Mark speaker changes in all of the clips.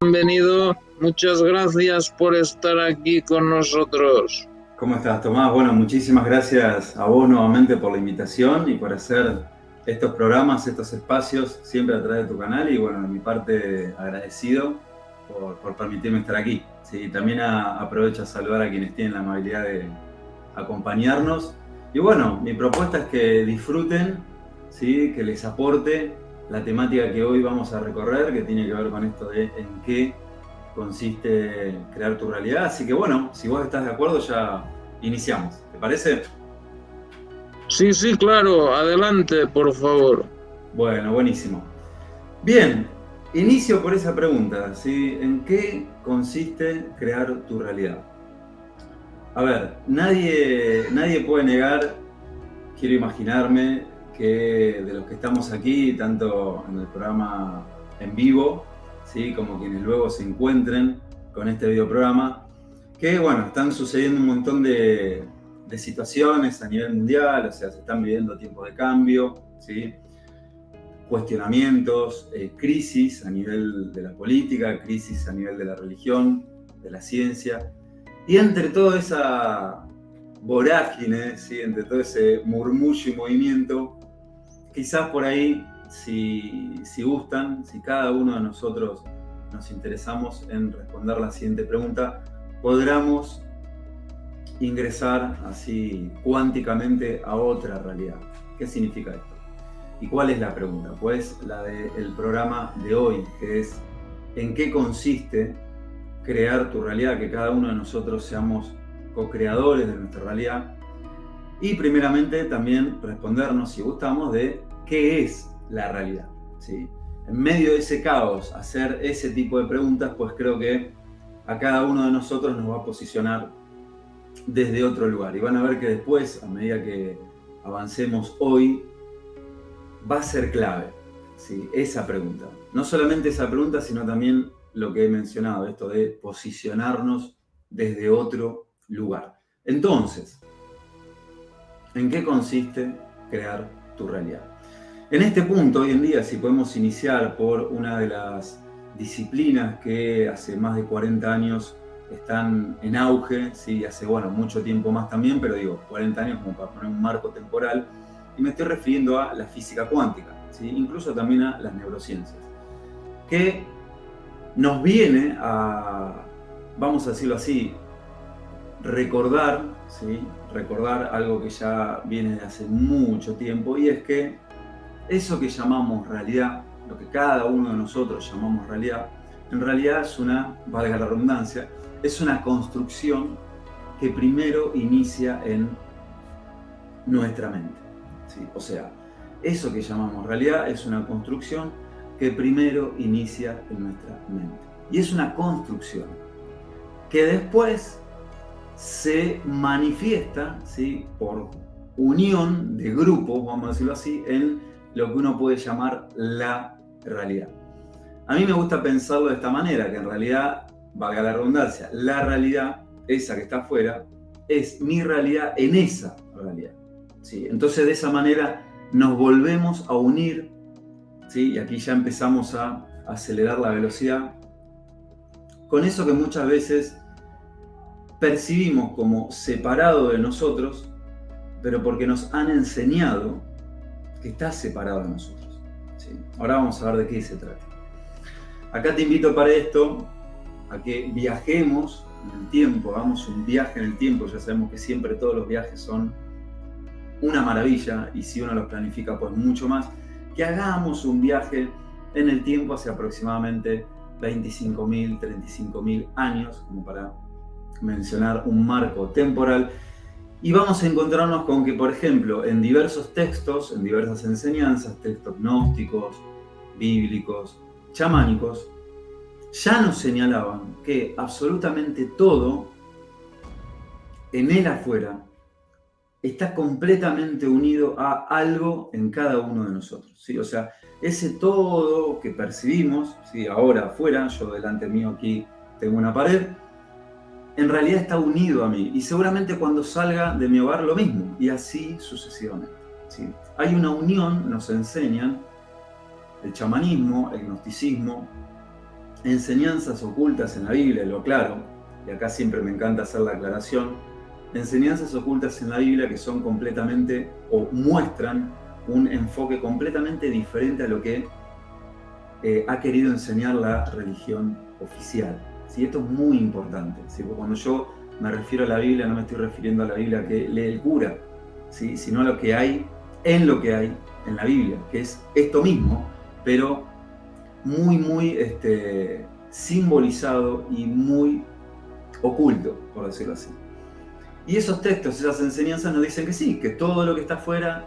Speaker 1: Bienvenido, muchas gracias por estar aquí con nosotros.
Speaker 2: ¿Cómo estás, Tomás? Bueno, muchísimas gracias a vos nuevamente por la invitación y por hacer estos programas, estos espacios, siempre a través de tu canal. Y bueno, de mi parte, agradecido por permitirme estar aquí. Sí, también aprovecho a saludar a quienes tienen la amabilidad de acompañarnos. Y bueno, mi propuesta es que disfruten, ¿sí? Que les aporte la temática que hoy vamos a recorrer, que tiene que ver con esto de en qué consiste crear tu realidad. Así que bueno, si vos estás de acuerdo ya iniciamos. ¿Te parece?
Speaker 1: Sí, claro, adelante, por favor.
Speaker 2: Bueno, buenísimo. Bien, inicio por esa pregunta, ¿sí? ¿En qué consiste crear tu realidad? A ver, nadie puede negar, quiero imaginarme, que de los que estamos aquí, tanto en el programa en vivo, ¿sí? Como quienes luego se encuentren con este videoprograma, que bueno, están sucediendo un montón de situaciones a nivel mundial, o sea, se están viviendo tiempos de cambio, ¿sí? Cuestionamientos, crisis a nivel de la política, crisis a nivel de la religión, de la ciencia, y entre toda esa vorágine, ¿sí? Entre todo ese murmullo y movimiento, quizás por ahí, si gustan, si cada uno de nosotros nos interesamos en responder la siguiente pregunta, podamos ingresar así cuánticamente a otra realidad. ¿Qué significa esto? ¿Y cuál es la pregunta? Pues la del programa de hoy, que es ¿en qué consiste crear tu realidad? Que cada uno de nosotros seamos co-creadores de nuestra realidad. Y primeramente también respondernos, si gustamos, de qué es la realidad, ¿sí? En medio de ese caos, hacer ese tipo de preguntas, pues creo que a cada uno de nosotros nos va a posicionar desde otro lugar. Y van a ver que después, a medida que avancemos hoy, va a ser clave, ¿sí? Esa pregunta. No solamente esa pregunta, sino también lo que he mencionado, esto de posicionarnos desde otro lugar. Entonces, ¿en qué consiste crear tu realidad? En este punto, hoy en día, si podemos iniciar por una de las disciplinas que hace más de 40 años están en auge, ¿sí? Hace mucho tiempo más también, pero digo 40 años como para poner un marco temporal, y me estoy refiriendo a la física cuántica, ¿sí? Incluso también a las neurociencias, que nos viene a, vamos a decirlo así, recordar, ¿sí? Recordar algo que ya viene de hace mucho tiempo, y es que eso que llamamos realidad, lo que cada uno de nosotros llamamos realidad, en realidad es una, valga la redundancia, es una construcción que primero inicia en nuestra mente, ¿sí? O sea, eso que llamamos realidad es una construcción que primero inicia en nuestra mente. Y es una construcción que después se manifiesta, ¿sí? Por unión de grupos, vamos a decirlo así, en lo que uno puede llamar la realidad. A mí me gusta pensarlo de esta manera, que en realidad, valga la redundancia, la realidad, esa que está afuera, es mi realidad en esa realidad, ¿sí? Entonces de esa manera nos volvemos a unir, ¿sí? Y aquí ya empezamos a acelerar la velocidad, con eso que muchas veces percibimos como separado de nosotros, pero porque nos han enseñado que está separado de nosotros, ¿sí? Ahora vamos a ver de qué se trata. Acá te invito para esto a que viajemos en el tiempo, hagamos un viaje en el tiempo. Ya sabemos que siempre todos los viajes son una maravilla, y si uno los planifica, pues mucho más. Que hagamos un viaje en el tiempo hace aproximadamente 25.000, 35.000 años, como para mencionar un marco temporal. Y vamos a encontrarnos con que, por ejemplo, en diversos textos, en diversas enseñanzas, textos gnósticos, bíblicos, chamánicos, ya nos señalaban que absolutamente todo en el afuera está completamente unido a algo en cada uno de nosotros, ¿sí? O sea, ese todo que percibimos, ¿sí? Ahora afuera, yo delante mío aquí tengo una pared, en realidad está unido a mí, y seguramente cuando salga de mi hogar lo mismo, y así sucesivamente, ¿sí? Hay una unión, nos enseñan el chamanismo, el gnosticismo, enseñanzas ocultas en la Biblia, lo aclaro, y acá siempre me encanta hacer la aclaración, enseñanzas ocultas en la Biblia que son completamente, o muestran un enfoque completamente diferente a lo que ha querido enseñar la religión oficial. ¿Sí? Esto es muy importante, ¿sí? Porque cuando yo me refiero a la Biblia, no me estoy refiriendo a la Biblia que lee el cura, ¿sí? Sino a lo que hay en la Biblia, que es esto mismo, pero muy simbolizado y muy oculto, por decirlo así. Y esos textos, esas enseñanzas nos dicen que sí, que todo lo que está afuera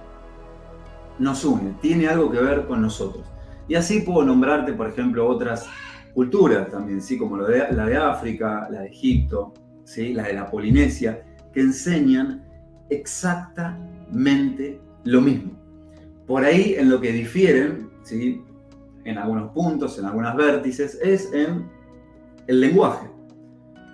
Speaker 2: nos une, tiene algo que ver con nosotros. Y así puedo nombrarte, por ejemplo, otras culturas también, ¿sí? Como la de África, la de Egipto, ¿sí? La de la Polinesia, que enseñan exactamente lo mismo. Por ahí en lo que difieren, ¿sí? En algunos puntos, en algunos vértices, es en el lenguaje.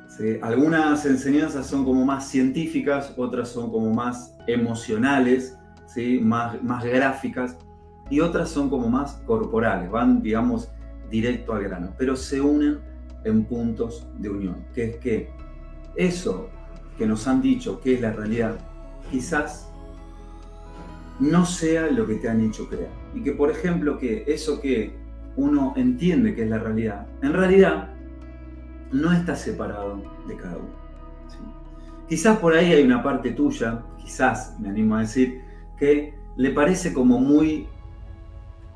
Speaker 2: ¿Sí? Algunas enseñanzas son como más científicas, otras son como más emocionales, ¿sí? más gráficas, y otras son como más corporales, van, digamos, directo al grano, pero se unen en puntos de unión, que es que eso que nos han dicho que es la realidad, quizás no sea lo que te han hecho creer. Y que, por ejemplo, que eso que uno entiende que es la realidad, en realidad no está separado de cada uno. ¿Sí? Quizás por ahí hay una parte tuya, quizás, me animo a decir, que le parece como muy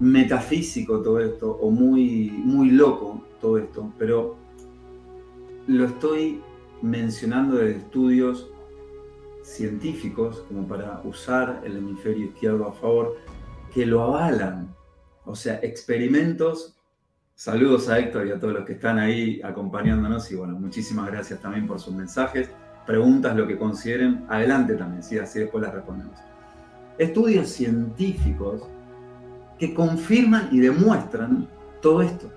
Speaker 2: metafísico todo esto, o muy loco todo esto, pero lo estoy mencionando de estudios científicos, como para usar el hemisferio izquierdo a favor, que lo avalan. O sea, experimentos. Saludos a Héctor y a todos los que están ahí acompañándonos, y bueno, muchísimas gracias también por sus mensajes, preguntas, lo que consideren, adelante también, ¿sí? Así después las respondemos. Estudios científicos que confirman y demuestran todo esto.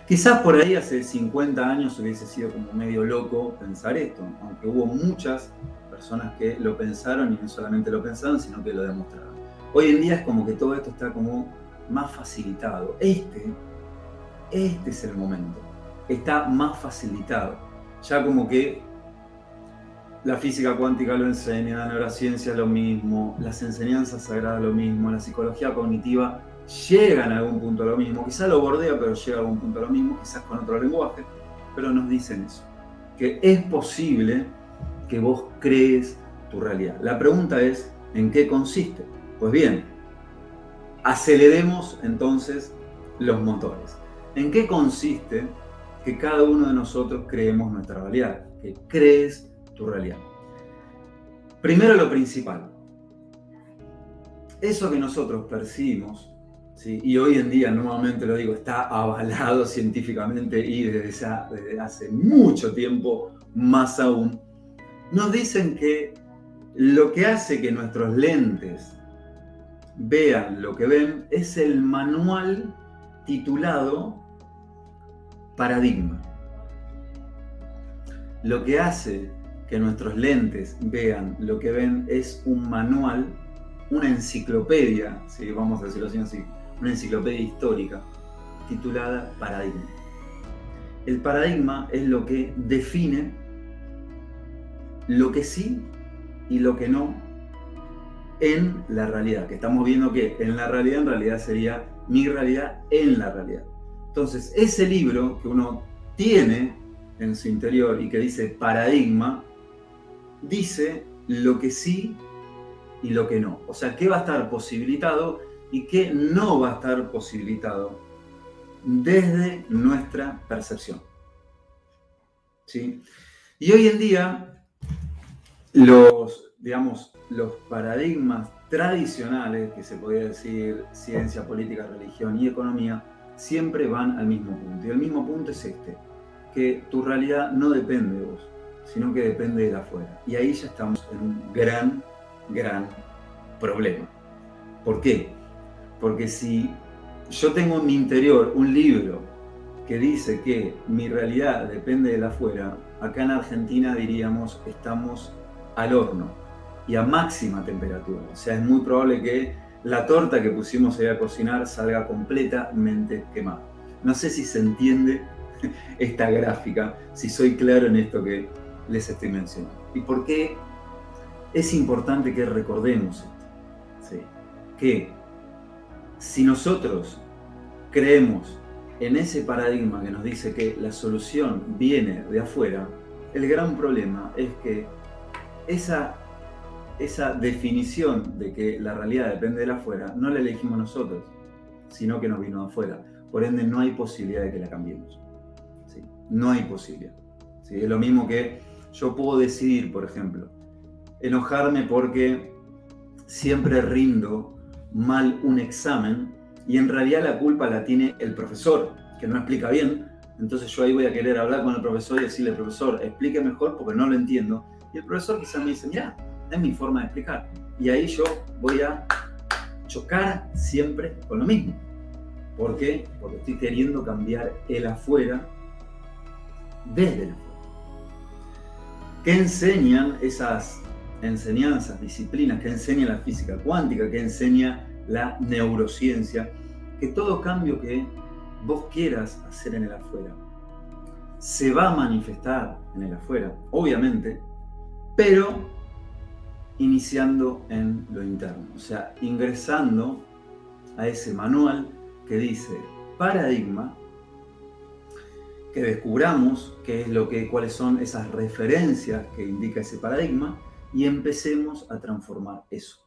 Speaker 2: Quizás por ahí hace 50 años hubiese sido como medio loco pensar esto, aunque hubo muchas personas que lo pensaron, y no solamente lo pensaron, sino que lo demostraron. Hoy en día es como que todo esto está como más facilitado. Este es el momento. Está más facilitado. Ya como que la física cuántica lo enseña, la neurociencia lo mismo, las enseñanzas sagradas lo mismo, la psicología cognitiva llega en algún punto a lo mismo. Quizás lo bordea, pero llega a algún punto a lo mismo, quizás con otro lenguaje, pero nos dicen eso. Que es posible que vos crees tu realidad. La pregunta es, ¿en qué consiste? Pues bien, aceleremos entonces los motores. ¿En qué consiste que cada uno de nosotros creemos nuestra realidad? Que crees tu realidad. Primero, lo principal. Eso que nosotros percibimos, ¿sí? Y hoy en día, nuevamente lo digo, está avalado científicamente, y desde hace mucho tiempo más aún, nos dicen que lo que hace que nuestros lentes vean lo que ven es el manual titulado Paradigma. Lo que hace que nuestros lentes vean lo que ven es un manual, una enciclopedia, ¿sí? Vamos a decirlo así, una enciclopedia histórica titulada Paradigma. El paradigma es lo que define lo que sí y lo que no en la realidad, que estamos viendo que en realidad sería mi realidad en la realidad. Entonces, ese libro que uno tiene en su interior y que dice Paradigma, dice lo que sí y lo que no. O sea, qué va a estar posibilitado y qué no va a estar posibilitado desde nuestra percepción. ¿Sí? Y hoy en día, los paradigmas tradicionales, que se podría decir ciencia, política, religión y economía, siempre van al mismo punto. Y el mismo punto es este, que tu realidad no depende de vos, sino que depende de la afuera. Y ahí ya estamos en un gran problema. ¿Por qué? Porque si yo tengo en mi interior un libro que dice que mi realidad depende de la afuera, acá en Argentina diríamos estamos al horno y a máxima temperatura. O sea, es muy probable que la torta que pusimos ahí a cocinar salga completamente quemada. No sé si se entiende esta gráfica, si soy claro en esto que les estoy mencionando. ¿Y por qué es importante que recordemos esto? ¿Sí? Que si nosotros creemos en ese paradigma que nos dice que la solución viene de afuera, el gran problema es que esa definición de que la realidad depende de afuera no la elegimos nosotros, sino que nos vino de afuera. Por ende, no hay posibilidad de que la cambiemos. ¿Sí? No hay posibilidad. ¿Sí? Es lo mismo que yo puedo decidir, por ejemplo, enojarme porque siempre rindo mal un examen y en realidad la culpa la tiene el profesor, que no explica bien. Entonces yo ahí voy a querer hablar con el profesor y decirle, profesor, explique mejor porque no lo entiendo. Y el profesor quizás me dice, mira, es mi forma de explicar. Y ahí yo voy a chocar siempre con lo mismo. ¿Por qué? Porque estoy queriendo cambiar el afuera desde el afuera. ¿Qué enseñan esas enseñanzas, disciplinas? ¿Qué enseña la física cuántica? ¿Qué enseña la neurociencia? Que todo cambio que vos quieras hacer en el afuera se va a manifestar en el afuera, obviamente, pero iniciando en lo interno, o sea, ingresando a ese manual que dice paradigma, que descubramos qué es cuáles son esas referencias que indica ese paradigma y empecemos a transformar eso.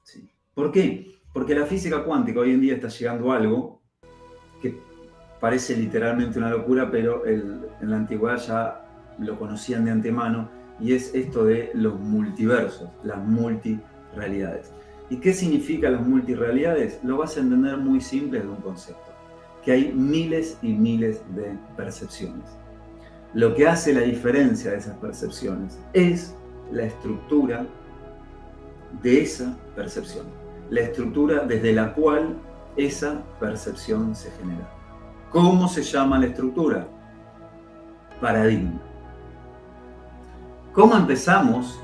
Speaker 2: ¿Sí? ¿Por qué? Porque la física cuántica hoy en día está llegando a algo que parece literalmente una locura, pero en la antigüedad ya lo conocían de antemano, y es esto de los multiversos, las multirealidades. ¿Y qué significan las multirealidades? Lo vas a entender muy simple de un concepto, que hay miles y miles de percepciones. Lo que hace la diferencia de esas percepciones es la estructura de esa percepción, la estructura desde la cual esa percepción se genera. ¿Cómo se llama la estructura? Paradigma. ¿Cómo empezamos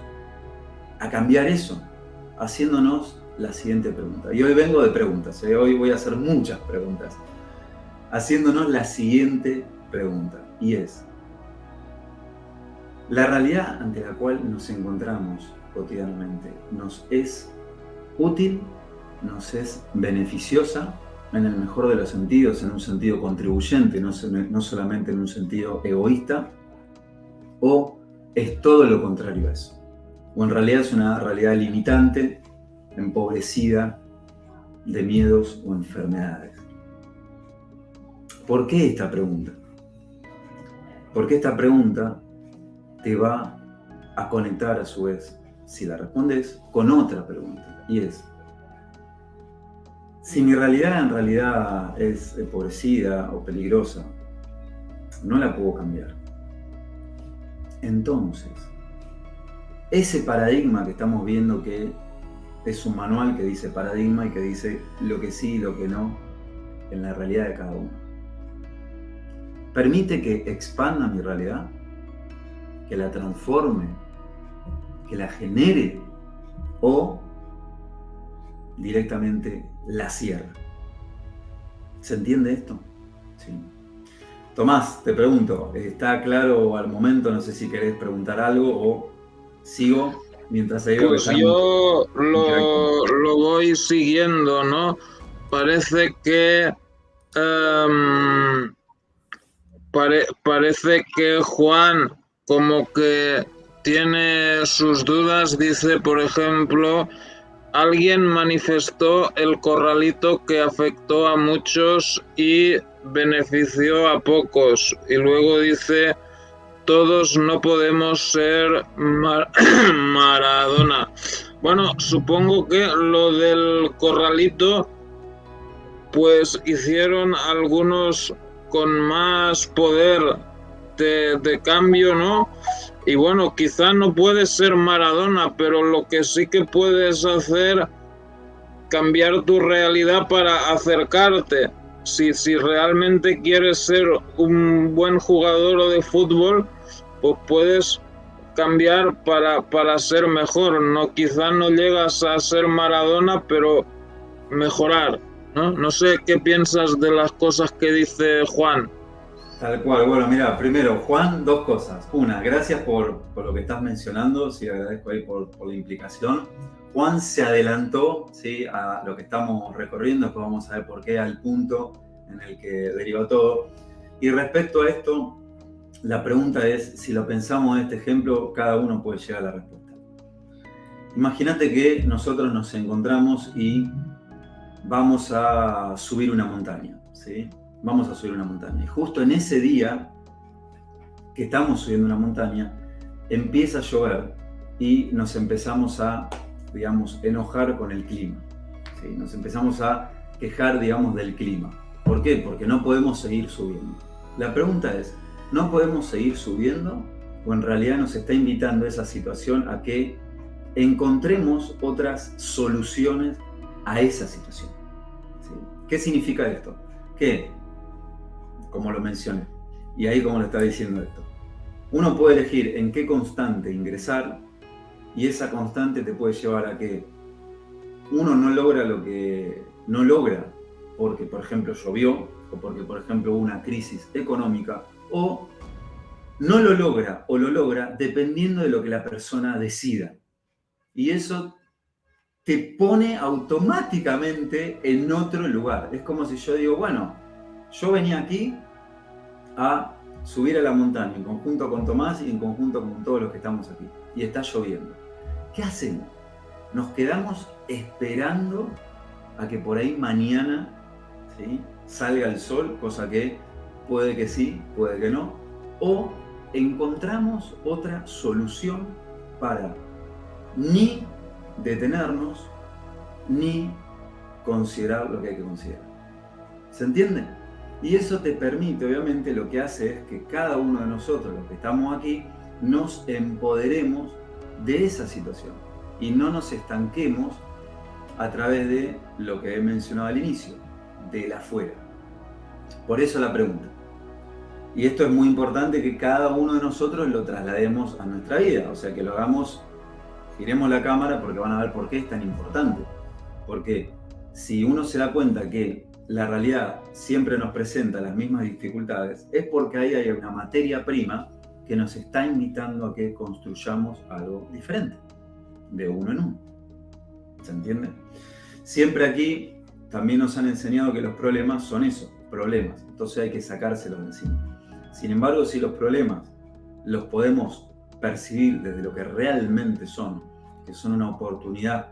Speaker 2: a cambiar eso? Haciéndonos la siguiente pregunta. Y hoy vengo de preguntas, hoy voy a hacer muchas preguntas. Haciéndonos la siguiente pregunta, y es: ¿la realidad ante la cual nos encontramos cotidianamente nos es útil, nos es beneficiosa, en el mejor de los sentidos, en un sentido contribuyente, no solamente en un sentido egoísta, o es todo lo contrario a eso? O en realidad es una realidad limitante, empobrecida de miedos o enfermedades. ¿Por qué esta pregunta? Porque esta pregunta te va a conectar a su vez, si la respondes, con otra pregunta, y es: si mi realidad en realidad es empobrecida o peligrosa, no la puedo cambiar. Entonces, ese paradigma que estamos viendo, que es un manual que dice paradigma y que dice lo que sí y lo que no en la realidad de cada uno, ¿permite que expanda mi realidad? ¿Que la transforme? ¿Que la genere? ¿O directamente la cierra? ¿Se entiende esto? Sí. Tomás, te pregunto, ¿está claro al momento? No sé si querés preguntar algo o sigo mientras se
Speaker 1: Pues yo lo voy siguiendo, ¿no? Parece que parece que Juan como que tiene sus dudas. Dice, por ejemplo, alguien manifestó el corralito que afectó a muchos y benefició a pocos. Y luego dice, todos no podemos ser Maradona. Bueno, supongo que lo del corralito, pues hicieron algunos con más poder de cambio, ¿no? Y bueno, quizá no puedes ser Maradona, pero lo que sí que puedes hacer, cambiar tu realidad para acercarte. Si realmente quieres ser un buen jugador de fútbol, pues puedes cambiar para ser mejor. No, quizá no llegas a ser Maradona, pero mejorar. ¿no? No sé qué piensas de las cosas que dice Juan.
Speaker 2: Tal cual. Bueno, mira, primero, Juan, dos cosas. Una, gracias por lo que estás mencionando, sí, agradezco ahí por la implicación. Juan se adelantó, ¿sí?, a lo que estamos recorriendo, después vamos a ver por qué, al punto en el que deriva todo. Y respecto a esto, la pregunta es, si lo pensamos en este ejemplo, cada uno puede llegar a la respuesta. Imagínate que nosotros nos encontramos y vamos a subir una montaña, ¿sí? Vamos a subir una montaña. Y justo en ese día que estamos subiendo una montaña, empieza a llover y nos empezamos a, digamos, enojar con el clima, ¿sí? Nos empezamos a quejar, digamos, del clima. ¿Por qué? Porque no podemos seguir subiendo. La pregunta es, ¿no podemos seguir subiendo? ¿O en realidad nos está invitando esa situación a que encontremos otras soluciones a esa situación? ¿Sí? ¿Qué significa esto? Que, como lo mencioné, y ahí como lo está diciendo esto, uno puede elegir en qué constante ingresar y esa constante te puede llevar a que uno no logra lo que no logra porque, por ejemplo, llovió o porque, por ejemplo, hubo una crisis económica, o no lo logra o lo logra dependiendo de lo que la persona decida. Y eso te pone automáticamente en otro lugar. Es como si yo digo, bueno, yo venía aquí a subir a la montaña en conjunto con Tomás y en conjunto con todos los que estamos aquí. Y está lloviendo. ¿Qué hacemos? Nos quedamos esperando a que por ahí mañana, ¿sí?, salga el sol, cosa que puede que sí, puede que no. O encontramos otra solución para ni detenernos, ni considerar lo que hay que considerar. ¿Se entiende? Y eso te permite, obviamente, lo que hace es que cada uno de nosotros, los que estamos aquí, nos empoderemos de esa situación y no nos estanquemos a través de lo que he mencionado al inicio, del afuera. Por eso la pregunta. Y esto es muy importante, que cada uno de nosotros lo traslademos a nuestra vida, o sea, que lo hagamos, giremos la cámara porque van a ver por qué es tan importante. Porque si uno se da cuenta que la realidad siempre nos presenta las mismas dificultades, es porque ahí hay una materia prima que nos está invitando a que construyamos algo diferente, de uno en uno. ¿Se entiende? Siempre aquí también nos han enseñado que los problemas son eso, problemas, entonces hay que sacárselos de encima. Sin embargo, si los problemas los podemos percibir desde lo que realmente son, que son una oportunidad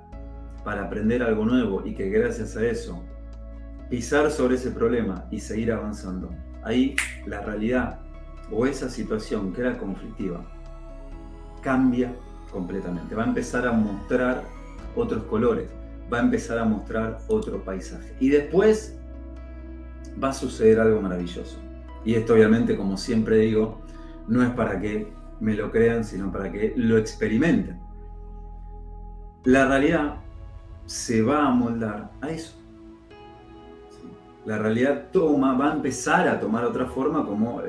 Speaker 2: para aprender algo nuevo y que gracias a eso pisar sobre ese problema y seguir avanzando, ahí la realidad o esa situación que era conflictiva cambia completamente. Va a empezar a mostrar otros colores, va a empezar a mostrar otro paisaje. Y después va a suceder algo maravilloso. Y esto, obviamente, como siempre digo, no es para que me lo crean, sino para que lo experimenten. La realidad se va a amoldar a eso. La realidad va a empezar a tomar otra forma, como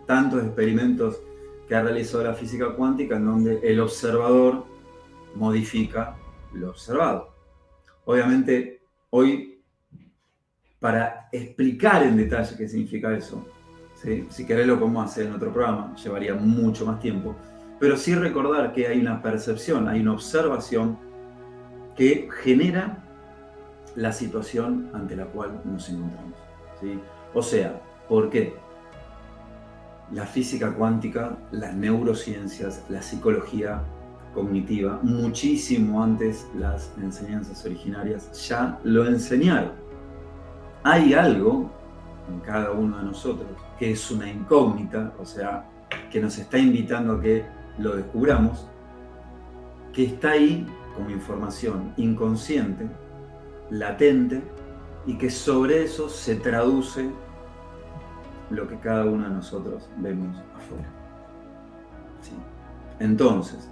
Speaker 2: tantos experimentos que ha realizado la física cuántica, en donde el observador modifica lo observado. Obviamente, hoy, para explicar en detalle qué significa eso, ¿sí?, si querés lo podemos hacer en otro programa, llevaría mucho más tiempo, pero sí recordar que hay una percepción, hay una observación que genera la situación ante la cual nos encontramos, ¿sí? O sea, ¿por qué? La física cuántica, las neurociencias, la psicología cognitiva, muchísimo antes las enseñanzas originarias ya lo enseñaron. Hay algo en cada uno de nosotros que es una incógnita, o sea, que nos está invitando a que lo descubramos, que está ahí como información inconsciente, latente, y que sobre eso se traduce lo que cada uno de nosotros vemos afuera. ¿Sí? Entonces,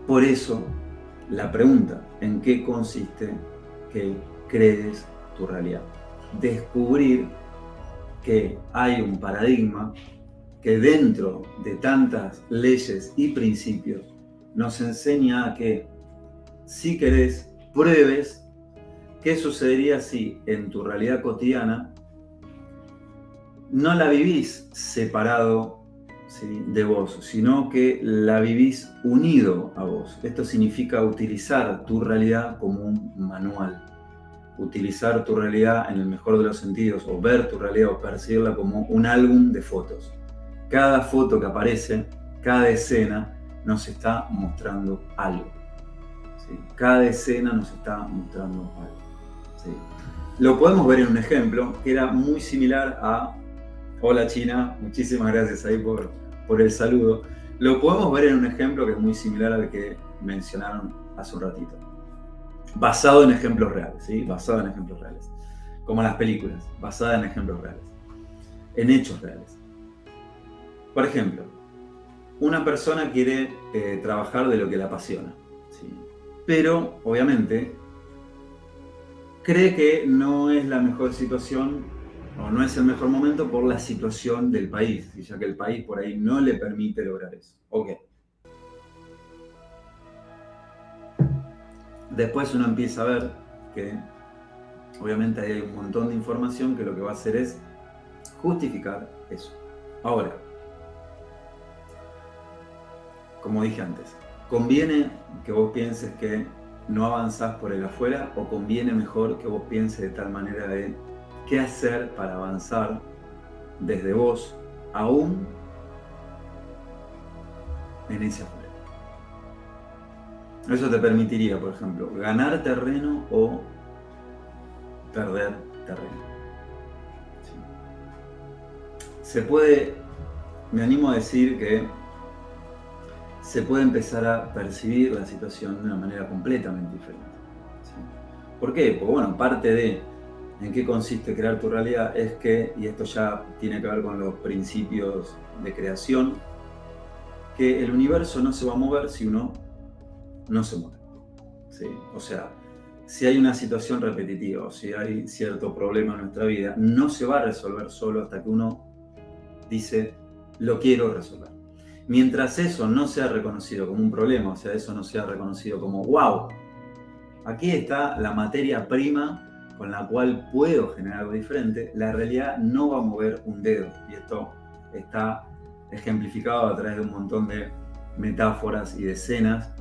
Speaker 2: por eso la pregunta, ¿en qué consiste que crees tu realidad? Descubrir que hay un paradigma que dentro de tantas leyes y principios nos enseña a que si querés, pruebes ¿Qué sucedería si en tu realidad cotidiana no la vivís separado, ¿sí?, de vos, sino que la vivís unido a vos? Esto significa utilizar tu realidad como un manual. Utilizar tu realidad en el mejor de los sentidos, o ver tu realidad o percibirla como un álbum de fotos. Cada foto que aparece, cada escena nos está mostrando algo. ¿Sí? Cada escena nos está mostrando algo. ¿Sí? Lo podemos ver en un ejemplo que era muy similar a... Hola China, muchísimas gracias ahí por el saludo. Lo podemos ver en un ejemplo que es muy similar al que mencionaron hace un ratito. Basado en ejemplos reales, ¿sí? Basado en ejemplos reales. Como las películas, basada en ejemplos reales. En hechos reales. Por ejemplo, una persona quiere trabajar de lo que le apasiona, ¿sí? Pero, obviamente, cree que no es la mejor situación o no es el mejor momento por la situación del país, ya que el país por ahí no le permite lograr eso. Ok. Después uno empieza a ver que obviamente ahí hay un montón de información que lo que va a hacer es justificar eso. Ahora, como dije antes, ¿conviene que vos pienses que no avanzás por el afuera o conviene mejor que vos pienses de tal manera de qué hacer para avanzar desde vos aún en ese afuera? Eso te permitiría, por ejemplo, ganar terreno o perder terreno. ¿Sí? Se puede, me animo a decir que se puede empezar a percibir la situación de una manera completamente diferente. ¿Sí? ¿Por qué? Pues bueno, parte de en qué consiste crear tu realidad es que, y esto ya tiene que ver con los principios de creación, que el universo no se va a mover si uno no se mueve. ¿Sí? O sea, si hay una situación repetitiva o si hay cierto problema en nuestra vida, no se va a resolver solo hasta que uno dice, lo quiero resolver. Mientras eso no sea reconocido como un problema, o sea, eso no sea reconocido como, wow, aquí está la materia prima con la cual puedo generar algo diferente, la realidad no va a mover un dedo. Y esto está ejemplificado a través de un montón de metáforas y de escenas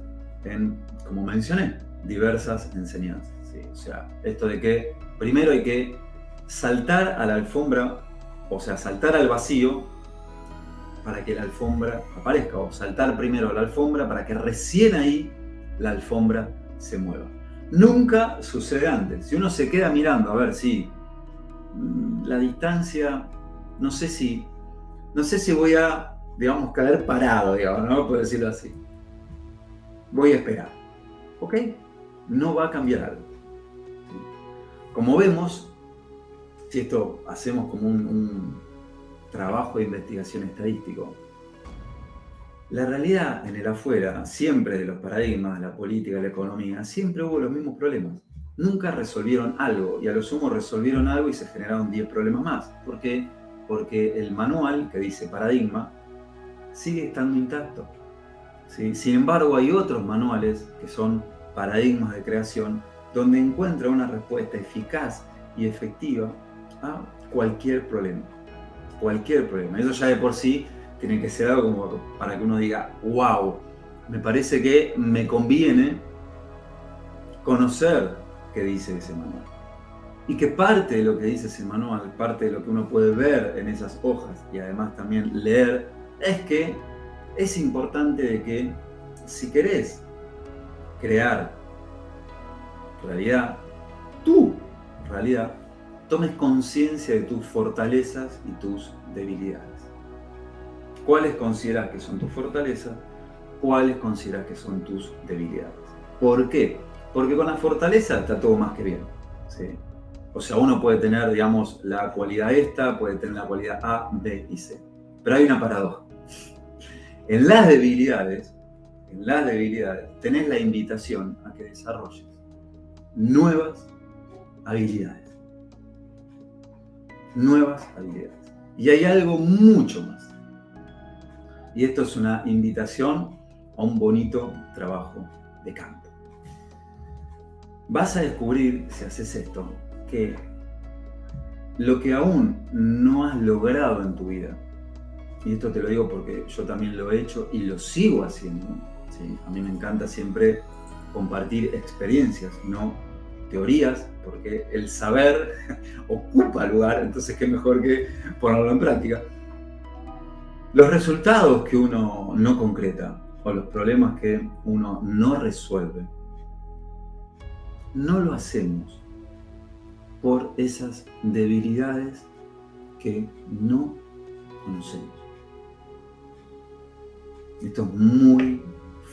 Speaker 2: en, como mencioné, diversas enseñanzas. ¿Sí? O sea, esto de que primero hay que saltar a la alfombra, o sea, saltar al vacío para que la alfombra aparezca, o saltar primero a la alfombra para que recién ahí la alfombra se mueva. Nunca sucede antes. Si uno se queda mirando a ver si la distancia, no sé si voy a, digamos, caer parado, digamos, ¿no? Por decirlo así. Voy a esperar. ¿Ok? No va a cambiar algo. Como vemos, si esto hacemos como un trabajo de investigación estadístico, la realidad en el afuera, siempre de los paradigmas, de la política, de la economía, siempre hubo los mismos problemas. Nunca resolvieron algo, y a lo sumo resolvieron algo y se generaron 10 problemas más. ¿Por qué? Porque el manual que dice paradigma sigue estando intacto. ¿Sí? Sin embargo, hay otros manuales que son paradigmas de creación donde encuentra una respuesta eficaz y efectiva a cualquier problema. Cualquier problema. Eso ya de por sí tiene que ser algo como para que uno diga, wow, me parece que me conviene conocer qué dice ese manual. Y que parte de lo que dice ese manual, parte de lo que uno puede ver en esas hojas y además también leer, es que es importante de que si querés crear realidad, tu realidad, tomes conciencia de tus fortalezas y tus debilidades. ¿Cuáles consideras que son tus fortalezas? ¿Cuáles consideras que son tus debilidades? ¿Por qué? Porque con la fortaleza está todo más que bien. ¿Sí? O sea, uno puede tener, digamos, la cualidad esta, puede tener la cualidad A, B y C. Pero hay una paradoja. En las debilidades tenés la invitación a que desarrolles nuevas habilidades. Nuevas habilidades. Y hay algo mucho más. Y esto es una invitación a un bonito trabajo de campo. vas a descubrir, si haces esto, que lo que aún no has logrado en tu vida, y esto te lo digo porque yo también lo he hecho y lo sigo haciendo, ¿sí? A mí me encanta siempre compartir experiencias, no teorías, porque el saber ocupa lugar, entonces qué mejor que ponerlo en práctica. Los resultados que uno no concreta o los problemas que uno no resuelve, no lo hacemos por esas debilidades que no conocemos. Esto es muy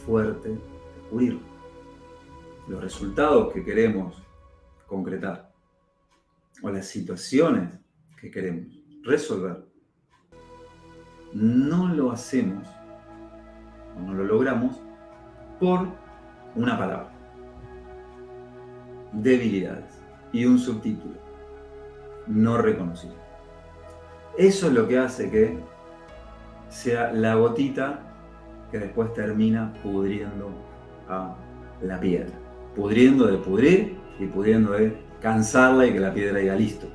Speaker 2: fuerte descubrirlo. Los resultados que queremos concretar o las situaciones que queremos resolver, no lo hacemos o no lo logramos por una palabra: debilidades, y un subtítulo: no reconocido. Eso es lo que hace que sea la gotita que después termina pudriendo a la piedra. Pudriendo de pudrir y pudriendo de cansarla y que la piedra diga listo,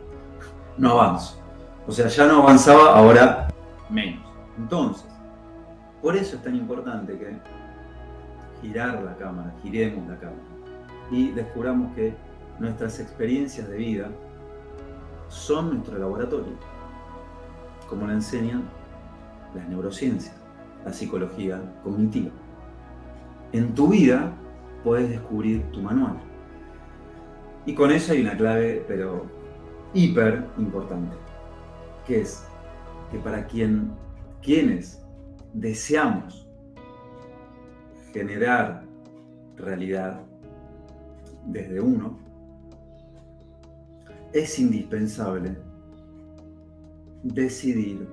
Speaker 2: no avanzo. O sea, ya no avanzaba, ahora menos. Entonces, por eso es tan importante que giremos la cámara y descubramos que nuestras experiencias de vida son nuestro laboratorio, como lo enseñan las neurociencias, la psicología cognitiva. En tu vida puedes descubrir tu manual. Y con eso hay una clave, pero hiper importante, que es que para quienes deseamos generar realidad desde uno, es indispensable decidir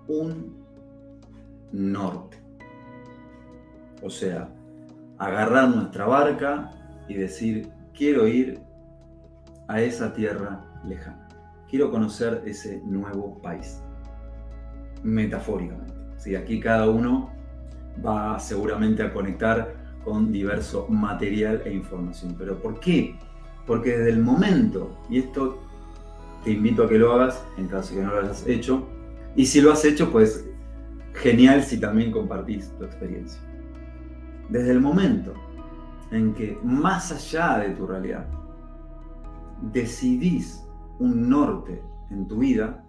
Speaker 2: un norte. O sea, agarrar nuestra barca y decir: quiero ir a esa tierra lejana. Quiero conocer ese nuevo país. Metafóricamente. ¿Sí? Aquí cada uno va seguramente a conectar con diverso material e información. ¿Pero por qué? Porque desde el momento, y esto te invito a que lo hagas en caso de que no lo hayas hecho, y si lo has hecho, pues genial si también compartís tu experiencia. Desde el momento en que, más allá de tu realidad, decidís un norte en tu vida,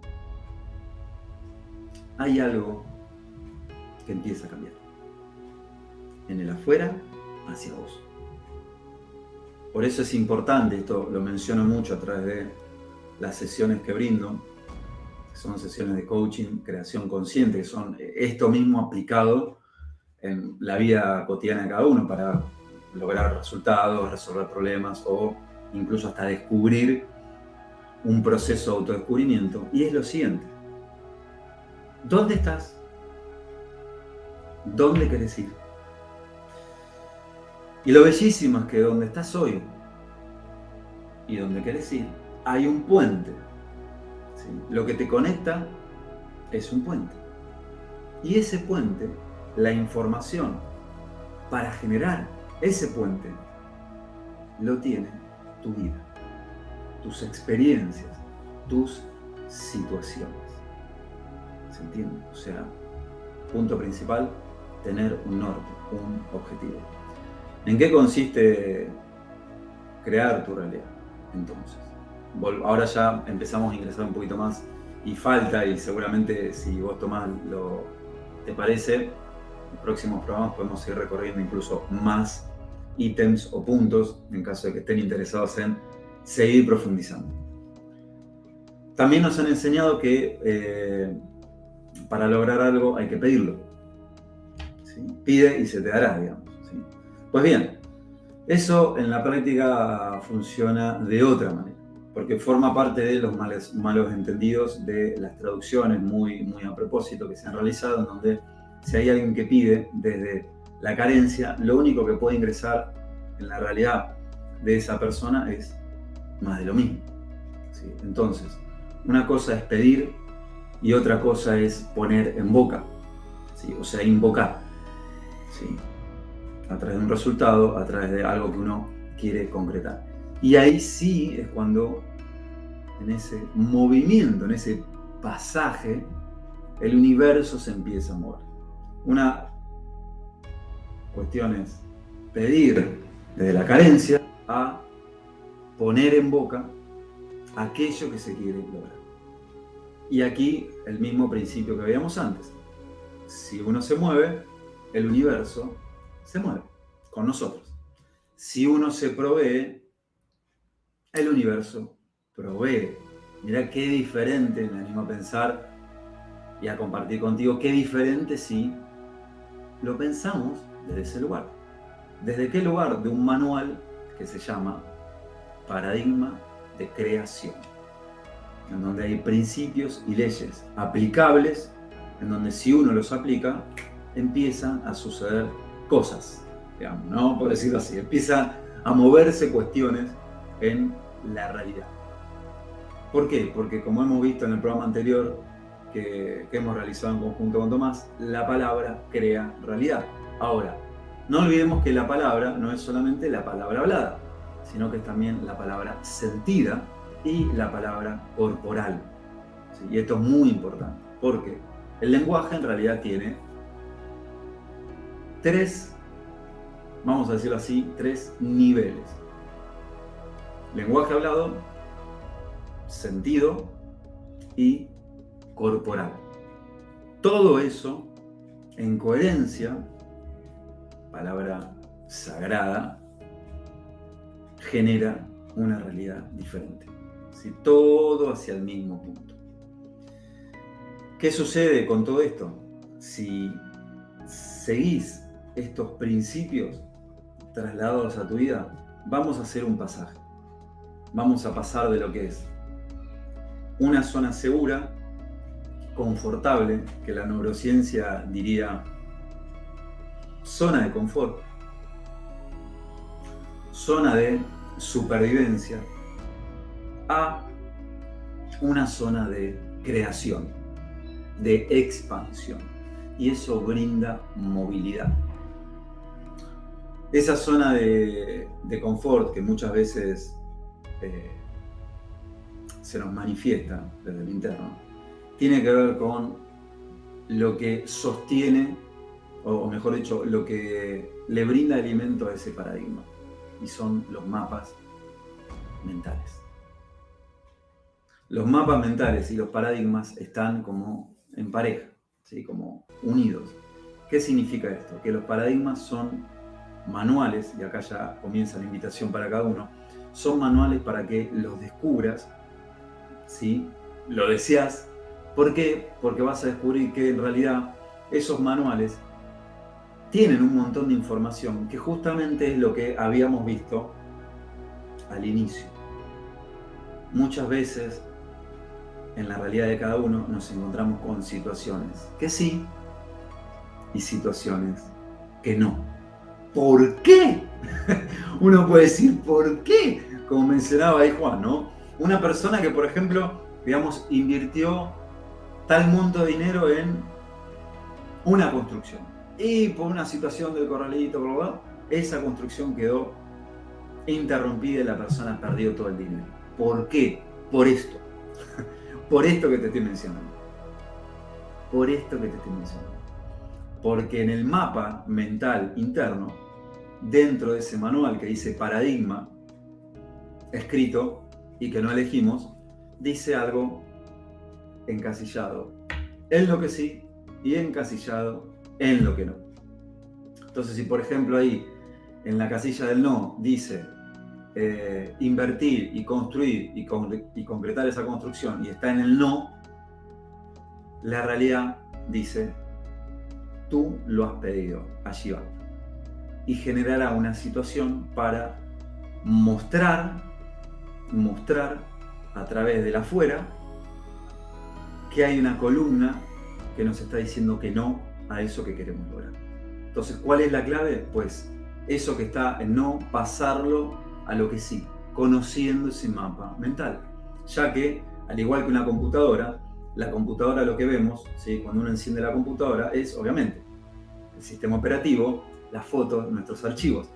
Speaker 2: hay algo que empieza a cambiar. En el afuera, hacia vos. Por eso es importante, esto lo menciono mucho a través de las sesiones que brindo, que son sesiones de coaching, creación consciente, que son esto mismo aplicado en la vida cotidiana de cada uno para lograr resultados, resolver problemas o incluso hasta descubrir un proceso de autodescubrimiento. Y es lo siguiente: ¿dónde estás? ¿Dónde querés ir? Y lo bellísimo es que donde estás hoy y donde querés ir, hay un puente. ¿Sí? Lo que te conecta es un puente. Y ese puente, la información para generar ese puente, lo tiene tu vida, tus experiencias, tus situaciones. ¿Se entiende? O sea, punto principal: tener un norte, un objetivo. ¿En qué consiste crear tu realidad? Entonces, ahora ya empezamos a ingresar un poquito más y falta, y seguramente si vos Tomás te parece, en los próximos programas podemos ir recorriendo incluso más ítems o puntos en caso de que estén interesados en seguir profundizando. También nos han enseñado que para lograr algo hay que pedirlo. ¿Sí? Pide y se te dará, digamos. ¿Sí? Pues bien, eso en la práctica funciona de otra manera, porque forma parte de los malos entendidos de las traducciones muy a propósito que se han realizado, en donde si hay alguien que pide desde la carencia, lo único que puede ingresar en la realidad de esa persona es más de lo mismo. ¿Sí? Entonces, una cosa es pedir y otra cosa es poner en boca, ¿sí? O sea, invocar, ¿sí? A través de un resultado, a través de algo que uno quiere concretar. Y ahí sí es cuando, en ese movimiento, en ese pasaje, el universo se empieza a mover. Una cuestión es pedir desde la carencia a poner en boca aquello que se quiere lograr. Y aquí el mismo principio que veíamos antes. Si uno se mueve, el universo se mueve con nosotros. Si uno se provee, el universo provee. Mirá qué diferente, me animo a pensar y a compartir contigo, qué diferente si lo pensamos desde ese lugar. ¿Desde qué lugar? De un manual que se llama Paradigma de Creación, en donde hay principios y leyes aplicables, en donde si uno los aplica, empiezan a suceder cosas, digamos, ¿no? Por decirlo así, empiezan a moverse cuestiones en la realidad. ¿Por qué? Porque como hemos visto en el programa anterior que hemos realizado en conjunto con Tomás, la palabra crea realidad. Ahora, no olvidemos que la palabra no es solamente la palabra hablada, sino que es también la palabra sentida y la palabra corporal. ¿Sí? Y esto es muy importante, porque el lenguaje en realidad tiene tres, vamos a decirlo así, tres niveles. Lenguaje hablado, sentido y corporal. Todo eso en coherencia, palabra sagrada, genera una realidad diferente. ¿Sí? Todo hacia el mismo punto. ¿Qué sucede con todo esto? Si seguís estos principios trasladados a tu vida, vamos a hacer un pasaje. Vamos a pasar de lo que es una zona segura, confortable, que la neurociencia diría zona de confort, zona de supervivencia, a una zona de creación, de expansión. Y eso brinda movilidad. Esa zona de confort que muchas veces se nos manifiesta desde el interno, tiene que ver con lo que sostiene, o mejor dicho, lo que le brinda alimento a ese paradigma. Y son los mapas mentales. Los mapas mentales y los paradigmas están como en pareja, ¿sí? Como unidos. ¿Qué significa esto? Que los paradigmas son manuales, y acá ya comienza la invitación para cada uno, son manuales para que los descubras, ¿sí? Lo deseas. ¿Por qué? Porque vas a descubrir que en realidad esos manuales tienen un montón de información que justamente es lo que habíamos visto al inicio. Muchas veces en la realidad de cada uno nos encontramos con situaciones que sí y situaciones que no. ¿Por qué? Uno puede decir ¿por qué? Como mencionaba ahí Juan, ¿no? Una persona que, por ejemplo, digamos, invirtió tal monto de dinero en una construcción. Y por una situación del corralito, bla, bla, esa construcción quedó interrumpida y la persona perdió todo el dinero. ¿Por qué? Por esto. Por esto que te estoy mencionando. Por esto que te estoy mencionando. Porque en el mapa mental interno, dentro de ese manual que dice paradigma, escrito y que no elegimos, dice algo encasillado en lo que sí y encasillado en lo que no. Entonces, si por ejemplo ahí en la casilla del no dice invertir y construir y concretar esa construcción y está en el no, la realidad dice tú lo has pedido, allí va. Y generará una situación para mostrar a través del afuera que hay una columna que nos está diciendo que no a eso que queremos lograr. Entonces, ¿cuál es la clave? Pues eso que está en no, pasarlo a lo que sí, conociendo ese mapa mental. Ya que, al igual que una computadora, la computadora lo que vemos, ¿sí? Cuando uno enciende la computadora, es obviamente el sistema operativo, las fotos, nuestros archivos.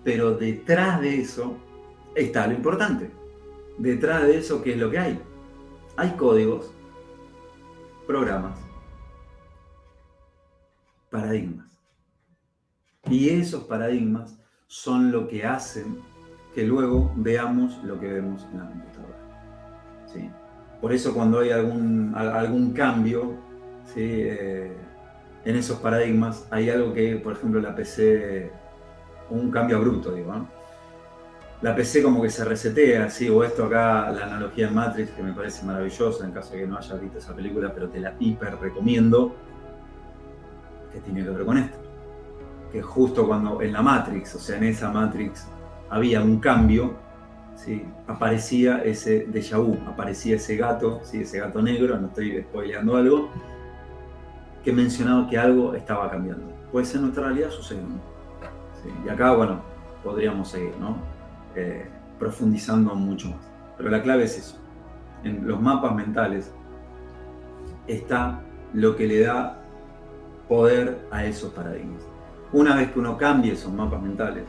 Speaker 2: Pero detrás de eso está lo importante. Detrás de eso, ¿qué es lo que hay? Hay códigos, programas, paradigmas. Y esos paradigmas son lo que hacen que luego veamos lo que vemos en la computadora. ¿Sí? Por eso cuando hay algún cambio, ¿sí? En esos paradigmas, hay algo que, por ejemplo, la PC, un cambio abrupto, digo, ¿no? La PC como que se resetea, ¿sí? O esto acá, la analogía en Matrix, que me parece maravillosa, en caso de que no hayas visto esa película, pero te la hiper recomiendo, que tiene que ver con esto. Que justo cuando en la Matrix, o sea, en esa Matrix, había un cambio, ¿sí? Aparecía ese déjà vu, aparecía ese gato, ¿sí? Ese gato negro, no estoy spoileando algo, que mencionaba que algo estaba cambiando. Pues en nuestra realidad sucede, ¿no? ¿Sí? Y acá, bueno, podríamos seguir, ¿no? Profundizando mucho más. Pero la clave es eso. En los mapas mentales está lo que le da poder a esos paradigmas. Una vez que uno cambie esos mapas mentales,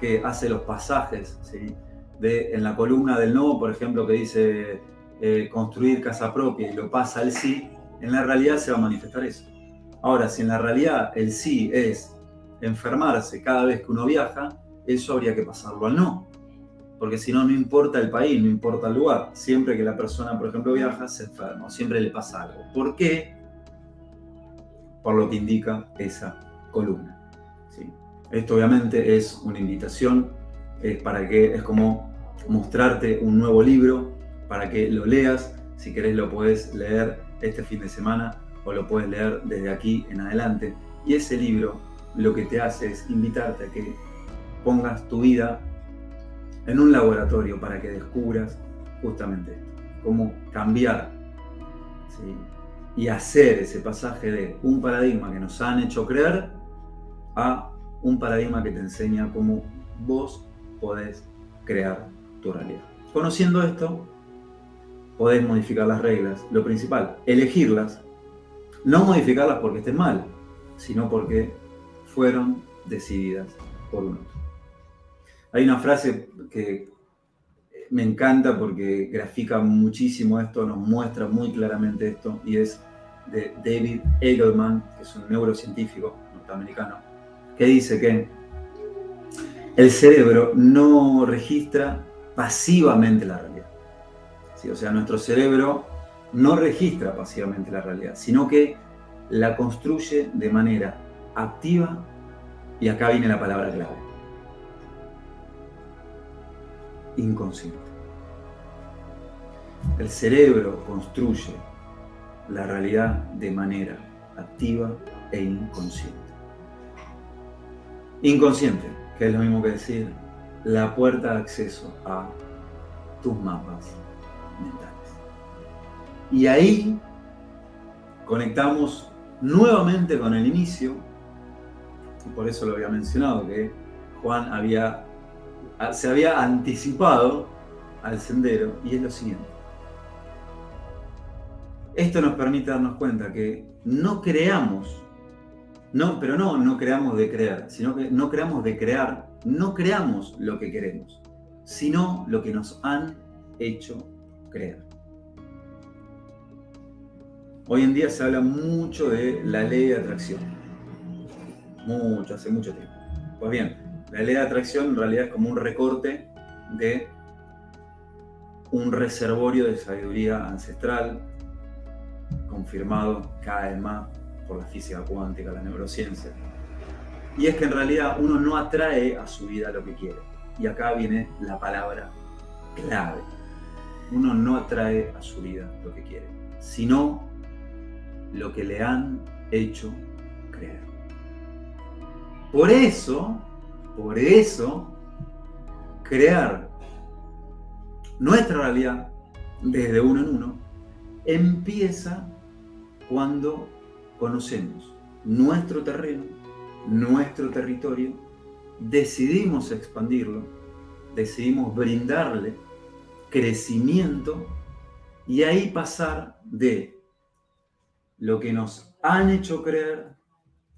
Speaker 2: que hace los pasajes, ¿sí? En la columna del no, por ejemplo, que dice construir casa propia y lo pasa al sí, en la realidad se va a manifestar eso. Ahora, si en la realidad el sí es enfermarse cada vez que uno viaja, eso habría que pasarlo al no. Porque si no, no importa el país, no importa el lugar. Siempre que la persona, por ejemplo, viaja, se enferma, siempre le pasa algo. ¿Por qué? Por lo que indica esa columna. ¿Sí? Esto obviamente es una invitación, es como mostrarte un nuevo libro para que lo leas. Si querés lo podés leer este fin de semana o lo puedes leer desde aquí en adelante. Y ese libro lo que te hace es invitarte a que pongas tu vida en un laboratorio para que descubras justamente cómo cambiar, ¿sí? Y hacer ese pasaje de un paradigma que nos han hecho creer a un paradigma que te enseña cómo vos podés crear tu realidad. Conociendo esto, podés modificar las reglas. Lo principal, elegirlas. No modificarlas porque estén mal, sino porque fueron decididas por un otro. Hay una frase que me encanta porque grafica muchísimo esto, nos muestra muy claramente esto, y es de David Eagleman, que es un neurocientífico norteamericano, que dice que el cerebro no registra pasivamente la realidad. ¿Sí? O sea, nuestro cerebro no registra pasivamente la realidad, sino que la construye de manera activa, y acá viene la palabra clave: inconsciente. El cerebro construye la realidad de manera activa e inconsciente. Inconsciente, que es lo mismo que decir la puerta de acceso a tus mapas mentales. Y ahí conectamos nuevamente con el inicio, y por eso lo había mencionado, que Juan se había anticipado al sendero, y es lo siguiente. Esto nos permite darnos cuenta que no creamos, no creamos de creer, sino que no creamos de crear, no creamos lo que queremos, sino lo que nos han hecho creer. Hoy en día se habla mucho de la ley de atracción. Hace mucho tiempo. Pues bien, la ley de atracción en realidad es como un recorte de un reservorio de sabiduría ancestral, confirmado cada vez más por la física cuántica, la neurociencia. Y es que en realidad uno no atrae a su vida lo que quiere. Y acá viene la palabra clave. Uno no atrae a su vida lo que quiere, sino lo que le han hecho creer. Por eso, crear nuestra realidad desde uno en uno empieza cuando conocemos nuestro terreno, nuestro territorio, decidimos expandirlo, decidimos brindarle crecimiento, y ahí pasar de lo que nos han hecho creer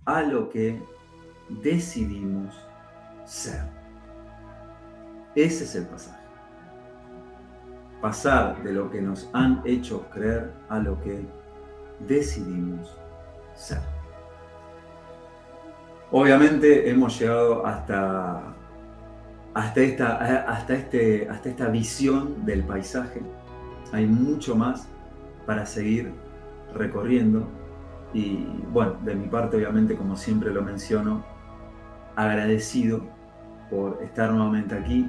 Speaker 2: a lo que decidimos ser. Ese es el pasaje. Pasar de lo que nos han hecho creer a lo que decidimos ser. Obviamente hemos llegado hasta esta visión del paisaje. Hay mucho más para seguir recorriendo y bueno, de mi parte obviamente, como siempre lo menciono, agradecido por estar nuevamente aquí,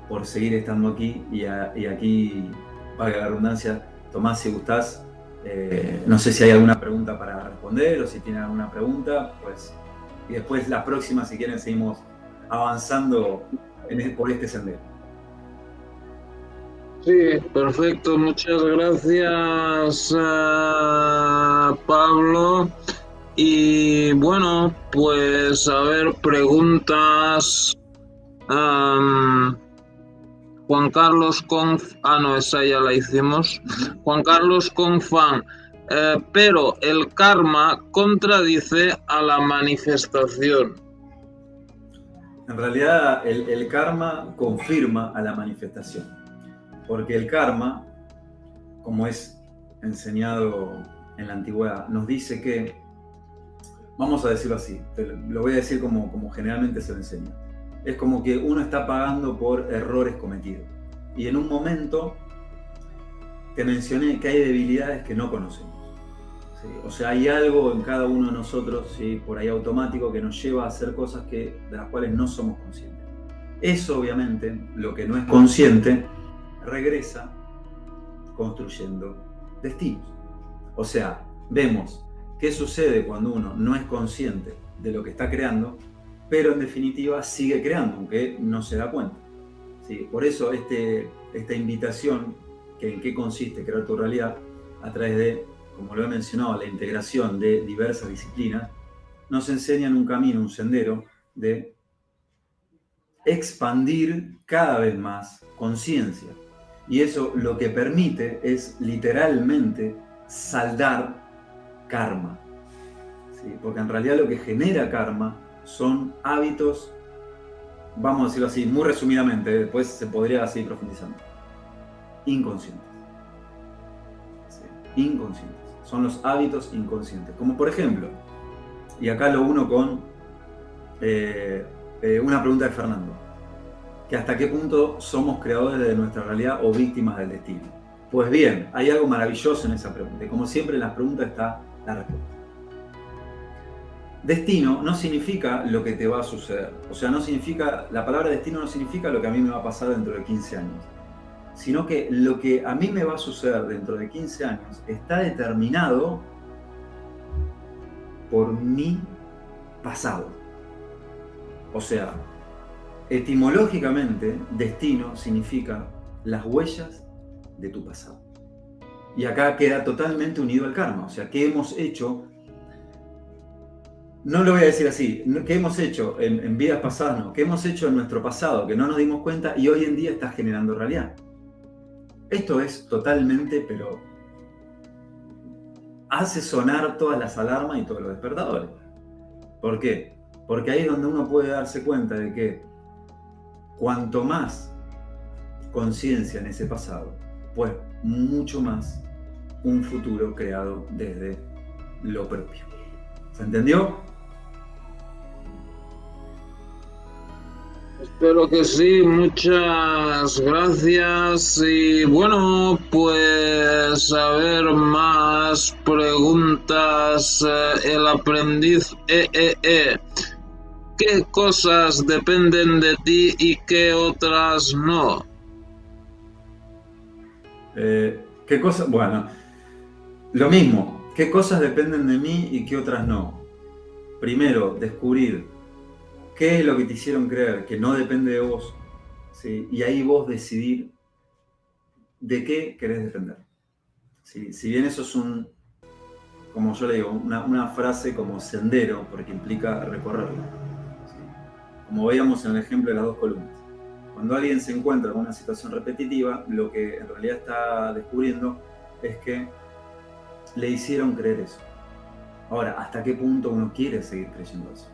Speaker 2: por seguir estando aquí y aquí, valga la redundancia, Tomás, si gustás, no sé si hay alguna pregunta para responder o si tienen alguna pregunta, pues, y después la próxima, si quieren, seguimos avanzando por este sendero.
Speaker 1: Sí, perfecto. Muchas gracias, Pablo. Y bueno, pues a ver, preguntas. Juan Carlos Conf... Ah, no, esa ya la hicimos. Juan Carlos Confan. Pero el karma contradice a la manifestación.
Speaker 2: En realidad, el karma confirma a la manifestación. Porque el karma, como es enseñado en la antigüedad, nos dice que, vamos a decirlo así, lo voy a decir como generalmente se lo enseña. Es como que uno está pagando por errores cometidos. Y en un momento te mencioné que hay debilidades que no conocemos. ¿Sí? O sea, hay algo en cada uno de nosotros, ¿sí? Por ahí automático, que nos lleva a hacer cosas de las cuales no somos conscientes. Eso, obviamente, lo que no es consciente, regresa construyendo destinos. O sea, vemos qué sucede cuando uno no es consciente de lo que está creando, pero en definitiva sigue creando, aunque no se da cuenta. ¿Sí? Por eso esta invitación, que en qué consiste crear tu realidad, a través de, como lo he mencionado, la integración de diversas disciplinas, nos enseñan un camino, un sendero de expandir cada vez más conciencia. Y eso lo que permite es literalmente saldar karma. ¿Sí? Porque en realidad lo que genera karma son hábitos, vamos a decirlo así, muy resumidamente, después se podría seguir profundizando, inconscientes. ¿Sí? Inconscientes. Son los hábitos inconscientes. Como por ejemplo, y acá lo uno con una pregunta de Fernando, que hasta qué punto somos creadores de nuestra realidad o víctimas del destino. Pues bien, hay algo maravilloso en esa pregunta, y como siempre en las preguntas está la respuesta. Destino no significa lo que te va a suceder, o sea, la palabra destino no significa lo que a mí me va a pasar dentro de 15 años, sino que lo que a mí me va a suceder dentro de 15 años está determinado por mi pasado. O sea, etimológicamente, destino significa las huellas de tu pasado. Y acá queda totalmente unido al karma. O sea, ¿qué hemos hecho? No lo voy a decir así. ¿Qué hemos hecho en vidas pasadas? No. ¿Qué hemos hecho en nuestro pasado que no nos dimos cuenta y hoy en día está generando realidad? Esto es totalmente, pero hace sonar todas las alarmas y todos los despertadores. ¿Por qué? Porque ahí es donde uno puede darse cuenta de que cuanto más conciencia en ese pasado, pues mucho más un futuro creado desde lo propio. ¿Se entendió?
Speaker 1: Espero que sí, muchas gracias. Y bueno, pues a ver, más preguntas. El aprendiz ¿Qué cosas dependen de ti y qué otras no?
Speaker 2: ¿Qué cosas? Bueno, lo mismo. ¿Qué cosas dependen de mí y qué otras no? Primero, descubrir qué es lo que te hicieron creer que no depende de vos, ¿sí? Y ahí vos decidir de qué querés depender. ¿Sí? Si bien eso es como yo le digo, una frase como sendero, porque implica recorrerlo. ¿Sí? Como veíamos en el ejemplo de las dos columnas. Cuando alguien se encuentra con una situación repetitiva, lo que en realidad está descubriendo es que le hicieron creer eso. Ahora, ¿hasta qué punto uno quiere seguir creyendo eso?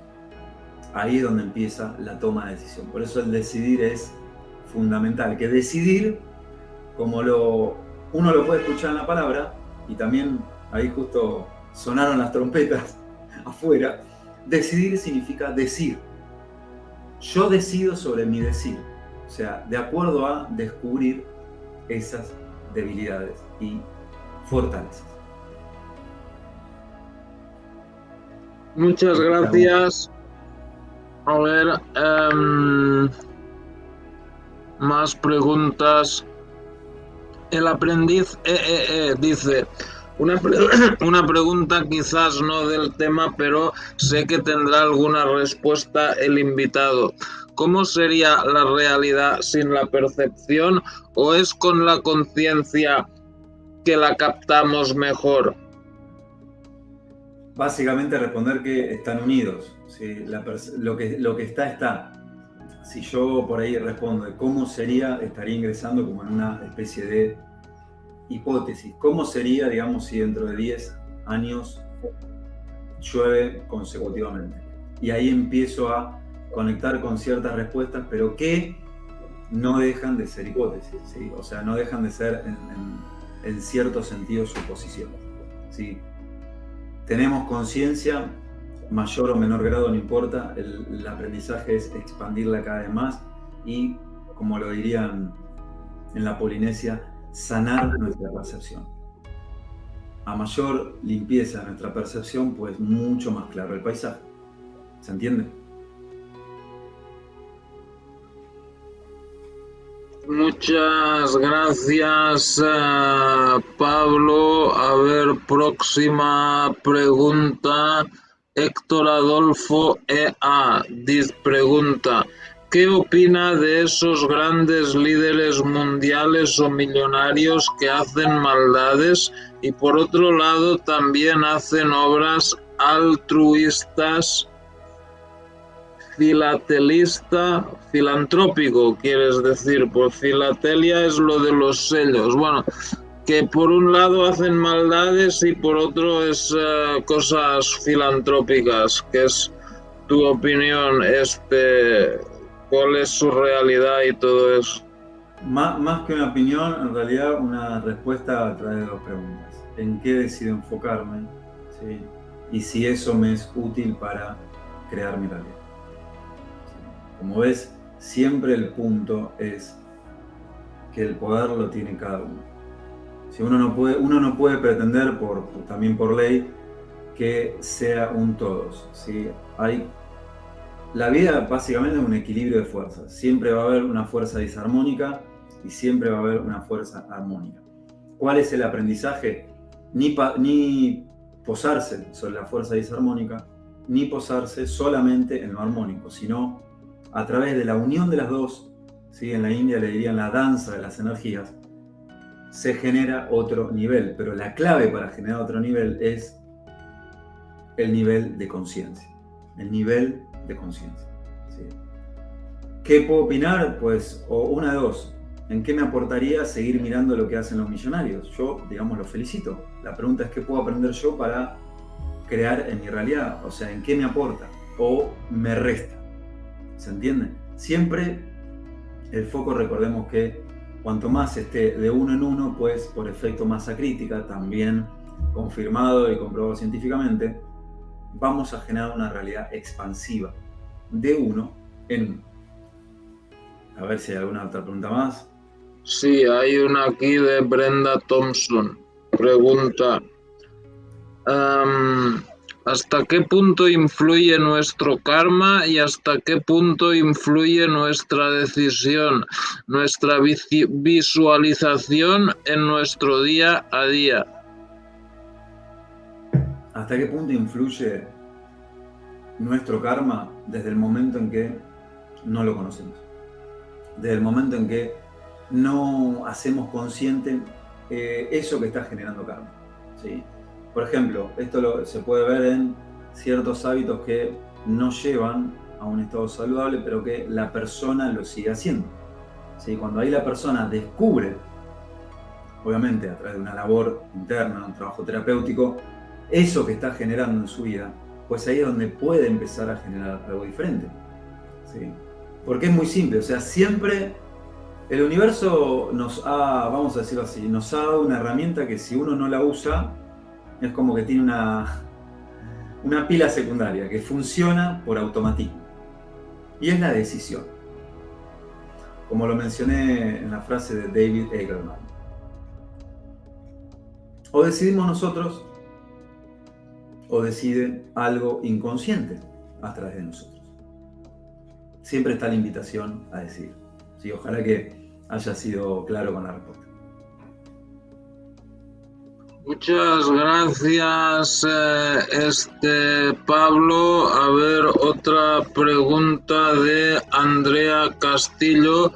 Speaker 2: Ahí es donde empieza la toma de decisión. Por eso el decidir es fundamental, que decidir, como uno lo puede escuchar en la palabra, y también ahí justo sonaron las trompetas afuera, decidir significa decir. Yo decido sobre mi decir, o sea, de acuerdo a descubrir esas debilidades y fortalezas.
Speaker 1: Muchas gracias. A ver, más preguntas. El aprendiz dice, una pregunta quizás no del tema, pero sé que tendrá alguna respuesta el invitado. ¿Cómo sería la realidad sin la percepción, o es con la conciencia que la captamos mejor?
Speaker 2: Básicamente responder que están unidos, ¿sí? Lo que está. Si yo por ahí respondo de cómo sería, estaría ingresando como en una especie de hipótesis. ¿Cómo sería, digamos, si dentro de 10 años llueve consecutivamente? Y ahí empiezo a conectar con ciertas respuestas, pero que no dejan de ser hipótesis, ¿sí? O sea, no dejan de ser en cierto sentido suposiciones, ¿sí? Tenemos conciencia, mayor o menor grado, no importa, el aprendizaje es expandirla cada vez más y, como lo dirían en la Polinesia, sanar nuestra percepción. A mayor limpieza de nuestra percepción, pues mucho más claro el paisaje. ¿Se entiende?
Speaker 1: Muchas gracias, Pablo. A ver, próxima pregunta. Héctor Adolfo EA pregunta: ¿qué opina de esos grandes líderes mundiales o millonarios que hacen maldades y por otro lado también hacen obras altruistas? Filantrópico, quieres decir, pues filatelia es lo de los sellos. Bueno, que por un lado hacen maldades y por otro es cosas filantrópicas. ¿Qué es tu opinión? ¿Cuál es su realidad y todo eso?
Speaker 2: Más que una opinión, en realidad una respuesta a través de dos preguntas. ¿En qué decido enfocarme? ¿Sí? Y si eso me es útil para crear mi realidad. Como ves, siempre el punto es que el poder lo tiene cada uno. Si uno no puede pretender, también por ley, que sea un todos, ¿sí? La vida básicamente es un equilibrio de fuerzas. Siempre va a haber una fuerza disarmónica y siempre va a haber una fuerza armónica. ¿Cuál es el aprendizaje? Ni posarse sobre la fuerza disarmónica, ni posarse solamente en lo armónico, sino a través de la unión de las dos, ¿sí? En la India le dirían la danza de las energías, se genera otro nivel. Pero la clave para generar otro nivel es el nivel de conciencia. El nivel de conciencia, ¿sí? ¿Qué puedo opinar? Pues, o una de dos. ¿En qué me aportaría seguir mirando lo que hacen los millonarios? Yo, digamos, los felicito. La pregunta es qué puedo aprender yo para crear en mi realidad. O sea, ¿en qué me aporta? O me resta. ¿Se entiende? Siempre el foco, recordemos que cuanto más esté de uno en uno, pues por efecto masa crítica, también confirmado y comprobado científicamente, vamos a generar una realidad expansiva de uno en uno. A ver si hay alguna otra pregunta más.
Speaker 1: Sí, hay una aquí de Brenda Thompson. Pregunta: ¿hasta qué punto influye nuestro karma y hasta qué punto influye nuestra decisión, nuestra visualización en nuestro día a día?
Speaker 2: ¿Hasta qué punto influye nuestro karma? Desde el momento en que no lo conocemos. Desde el momento en que no hacemos consciente eso que está generando karma, ¿sí? Por ejemplo, esto se puede ver en ciertos hábitos que no llevan a un estado saludable, pero que la persona lo sigue haciendo, ¿sí? Cuando ahí la persona descubre, obviamente a través de una labor interna, un trabajo terapéutico, eso que está generando en su vida, pues ahí es donde puede empezar a generar algo diferente, ¿sí? Porque es muy simple, o sea, siempre El universo nos ha, vamos a decirlo así, nos ha dado una herramienta que si uno no la usa, es como que tiene una pila secundaria que funciona por automatismo. Y es la decisión. Como lo mencioné en la frase de David Eagleman. O decidimos nosotros, o decide algo inconsciente a través de nosotros. Siempre está la invitación a decidir. Sí, ojalá que haya sido claro con la respuesta.
Speaker 1: Muchas gracias, Pablo. A ver, otra pregunta de Andrea Castillo.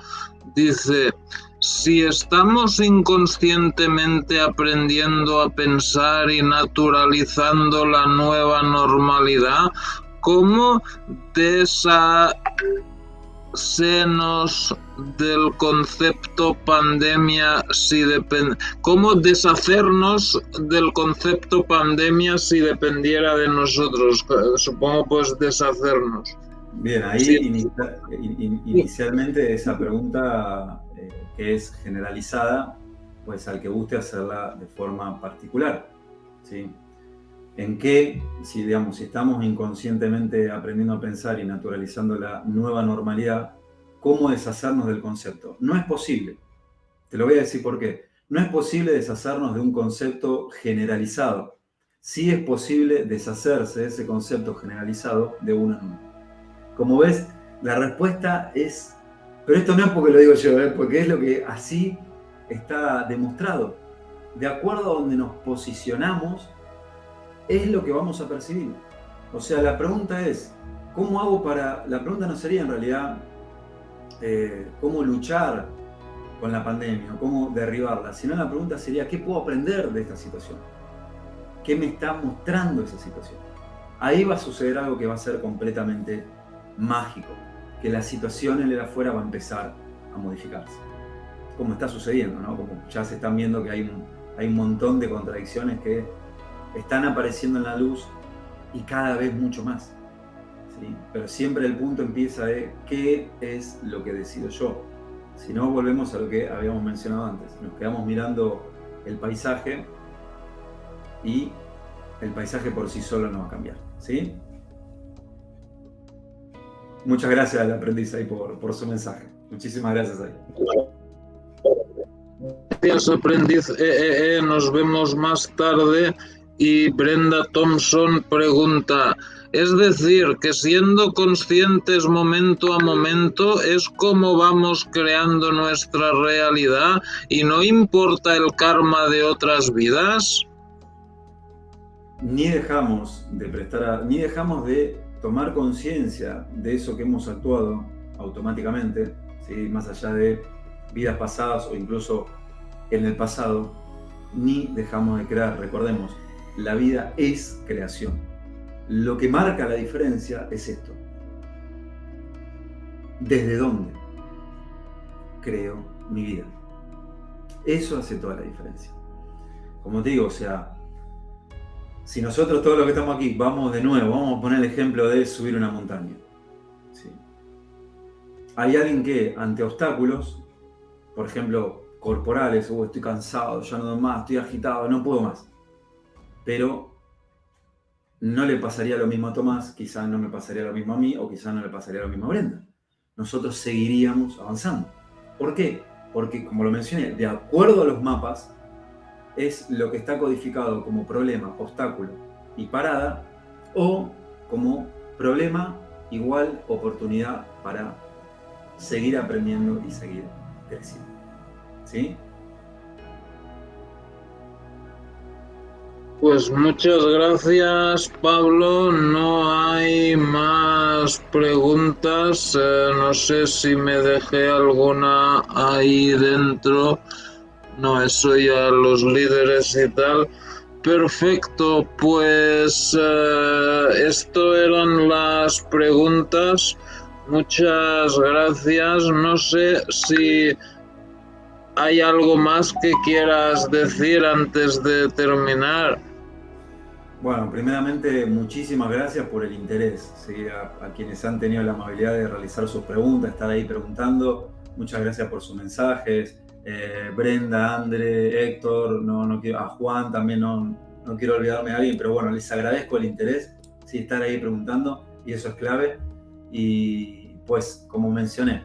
Speaker 1: Dice, si estamos inconscientemente aprendiendo a pensar y naturalizando la nueva normalidad, ¿cómo deshacernos del concepto pandemia cómo deshacernos del concepto pandemia si dependiera de nosotros? Supongo pues deshacernos.
Speaker 2: Bien, ahí
Speaker 1: Sí.
Speaker 2: inicialmente esa pregunta que es generalizada, pues al que guste hacerla de forma particular, ¿sí? En qué, si estamos inconscientemente aprendiendo a pensar y naturalizando la nueva normalidad, ¿cómo deshacernos del concepto? No es posible. Te lo voy a decir por qué. No es posible deshacernos de un concepto generalizado. Sí es posible deshacerse de ese concepto generalizado de uno en uno. Como ves, la respuesta es... Pero esto no es porque lo digo yo, porque es lo que así está demostrado. De acuerdo a donde nos posicionamos, es lo que vamos a percibir. O sea, la pregunta es, ¿cómo hago para...? La pregunta no sería en realidad cómo luchar con la pandemia o cómo derribarla, sino la pregunta sería, ¿qué puedo aprender de esta situación? ¿Qué me está mostrando esa situación? Ahí va a suceder algo que va a ser completamente mágico, que la situación en el afuera va a empezar a modificarse. Como está sucediendo, ¿no? Como ya se están viendo que hay un montón de contradicciones que están apareciendo en la luz y cada vez mucho más. ¿Sí? Pero siempre el punto empieza de qué es lo que decido yo. Si no, volvemos a lo que habíamos mencionado antes. Nos quedamos mirando el paisaje y el paisaje por sí solo no va a cambiar. ¿Sí? Muchas gracias al aprendiz ahí por su mensaje. Muchísimas gracias ahí.
Speaker 1: Gracias, aprendiz. Nos vemos más tarde. Y Brenda Thompson pregunta, es decir, que siendo conscientes momento a momento es como vamos creando nuestra realidad y no importa el karma de otras vidas.
Speaker 2: Ni dejamos de tomar conciencia de eso que hemos actuado automáticamente, ¿sí? Más allá de vidas pasadas o incluso en el pasado, ni dejamos de crear. Recordemos, la vida es creación. Lo que marca la diferencia es esto. ¿Desde dónde creo mi vida? Eso hace toda la diferencia. Como te digo, o sea, si nosotros todos los que estamos aquí vamos de nuevo, vamos a poner el ejemplo de subir una montaña. ¿Sí? Hay alguien que ante obstáculos, por ejemplo, corporales, estoy cansado, ya no doy más, estoy agitado, no puedo más. Pero no le pasaría lo mismo a Tomás, quizás no me pasaría lo mismo a mí, o quizás no le pasaría lo mismo a Brenda. Nosotros seguiríamos avanzando. ¿Por qué? Porque, como lo mencioné, de acuerdo a los mapas, es lo que está codificado como problema, obstáculo y parada, o como problema igual oportunidad para seguir aprendiendo y seguir creciendo. ¿Sí?
Speaker 1: Pues muchas gracias, Pablo. No hay más preguntas. No sé si me dejé alguna ahí dentro. No, eso ya los líderes y tal. Perfecto, pues esto eran las preguntas. Muchas gracias. No sé si hay algo más que quieras decir antes de terminar.
Speaker 2: Bueno, primeramente, muchísimas gracias por el interés, ¿sí? A quienes han tenido la amabilidad de realizar sus preguntas, estar ahí preguntando. muchas gracias por sus mensajes. Brenda, André, Héctor, no quiero, a Juan también no quiero olvidarme de alguien, pero bueno, les agradezco el interés, sí, estar ahí preguntando, y eso es clave. Y pues, como mencioné,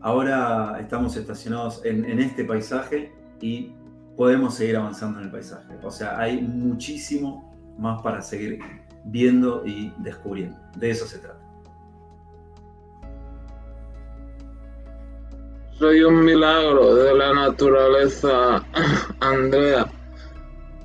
Speaker 2: ahora estamos estacionados en este paisaje y podemos seguir avanzando en el paisaje. O sea, hay muchísimo más para seguir viendo y descubriendo. De eso se trata.
Speaker 1: Soy un milagro de la naturaleza, Andrea.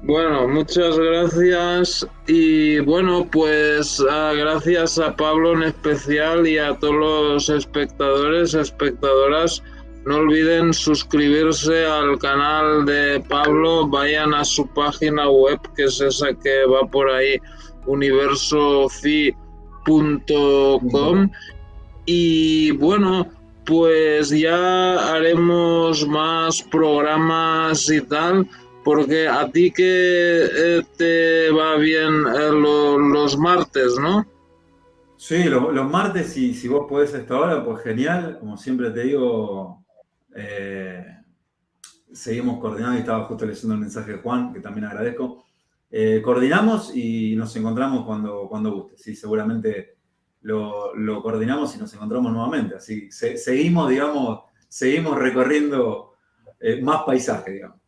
Speaker 1: Bueno, muchas gracias y bueno, pues gracias a Pablo en especial y a todos los espectadores, espectadoras. No olviden suscribirse al canal de Pablo, vayan a su página web, que es esa que va por ahí, universofi.com. Y bueno, pues ya haremos más programas y tal, porque a ti que te va bien los martes, ¿no?
Speaker 2: Sí, los martes, si vos podés a esta hora, pues genial. Como siempre te digo, seguimos coordinando, y estaba justo leyendo el mensaje de Juan, que también agradezco. Coordinamos y nos encontramos cuando guste. Sí, seguramente lo coordinamos y nos encontramos nuevamente. Así seguimos, digamos, seguimos recorriendo más paisaje, digamos.